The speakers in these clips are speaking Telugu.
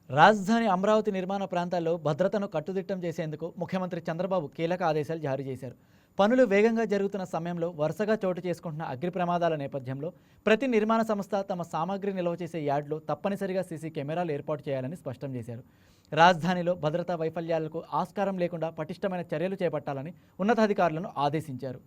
రాజధాని అమరావతి నిర్మాణ ప్రాంతాల్లో భద్రతను కట్టుదిట్టం చేసేందుకు ముఖ్యమంత్రి చంద్రబాబు కీలక ఆదేశాలు జారీ చేశారు. పనులు వేగంగా జరుగుతున్న సమయంలో వరుసగా చోటు చేసుకుంటున్న అగ్ని ప్రమాదాల నేపథ్యంలో ప్రతి నిర్మాణ సంస్థ తమ సామాగ్రి నిల్వ చేసే యార్డ్లో తప్పనిసరిగా సీసీ కెమెరాలు ఏర్పాటు చేయాలని స్పష్టం చేశారు. రాజధానిలో భద్రతా వైఫల్యాలకు ఆస్కారం లేకుండా పటిష్టమైన చర్యలు చేపట్టాలని ఉన్నతాధికారులను ఆదేశించారు.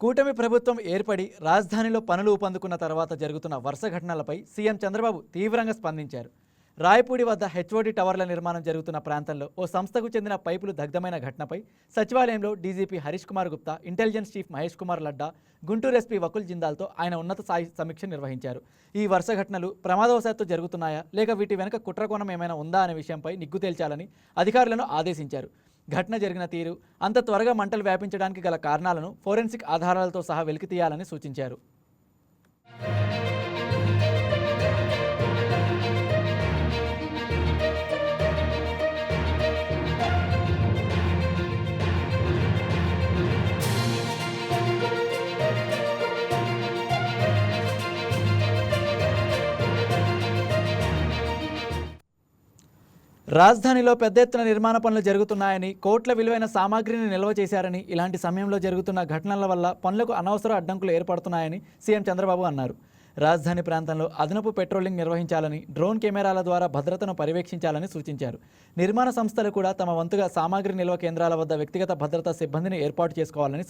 కూటమి ప్రభుత్వం ఏర్పడి రాజధానిలో పనులు ఊపందుకున్న తర్వాత జరుగుతున్న వరుస ఘటనలపై సీఎం చంద్రబాబు తీవ్రంగా స్పందించారు. రాయపూడి వద్ద హెచ్ఓడి టవర్ల నిర్మాణం జరుగుతున్న ప్రాంతంలో ఓ సంస్థకు చెందిన పైపులు దగ్ధమైన ఘటనపై సచివాలయంలో DGP Harish Kumar Gupta, intelligence chief Mahesh Kumar Ladda, Guntur SP Vakul జిందాల్తో ఆయన ఉన్నత స్థాయి సమీక్ష నిర్వహించారు. ఈ వరుస ఘటనలు ప్రమాదవశాత్తు జరుగుతున్నాయా లేక వీటి వెనుక కుట్రకోణం ఏమైనా ఉందా అనే విషయంపై నిగ్గు తేల్చాలని అధికారులను ఆదేశించారు. ఘటన జరిగిన తీరు, అంత త్వరగా మంటలు వ్యాపించడానికి గల కారణాలను ఫోరెన్సిక్ ఆధారాలతో సహా వెలికితీయాలని సూచించారు. రాజధానిలో పెద్ద ఎత్తున నిర్మాణ పనులు జరుగుతున్నాయని, కోట్ల విలువైన సామాగ్రిని నిల్వ చేశారని, ఇలాంటి సమయంలో జరుగుతున్న ఘటనల వల్ల పనులకు అనవసర అడ్డంకులు ఏర్పడుతున్నాయని సీఎం చంద్రబాబు అన్నారు. రాజధాని ప్రాంతంలో అదనపు పెట్రోలింగ్ నిర్వహించాలని, డ్రోన్ కెమెరాల ద్వారా భద్రతను పర్యవేక్షించాలని సూచించారు. నిర్మాణ సంస్థలు కూడా తమ వంతుగా సామాగ్రి నిల్వ కేంద్రాల వద్ద వ్యక్తిగత భద్రతా సిబ్బందిని ఏర్పాటు చేసుకోవాలని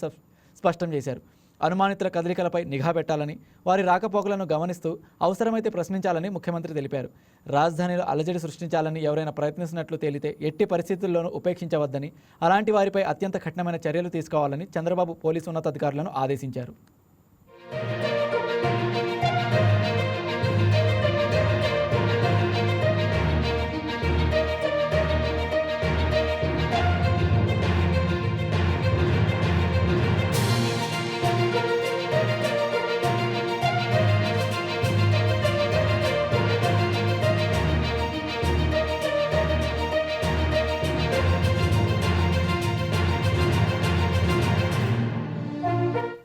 స్పష్టం చేశారు. అనుమానితుల కదలికలపై నిఘా పెట్టాలని, వారి రాకపోకలను గమనిస్తూ అవసరమైతే ప్రశ్నించాలని ముఖ్యమంత్రి తెలిపారు. రాజధానిలో అలజడి సృష్టించాలని ఎవరైనా ప్రయత్నిస్తున్నట్లు తేలితే ఎట్టి పరిస్థితుల్లోనూ ఉపేక్షించవద్దని, అలాంటి వారిపై అత్యంత కఠినమైన చర్యలు తీసుకోవాలని చంద్రబాబు పోలీసు ఉన్నతాధికారులను ఆదేశించారు.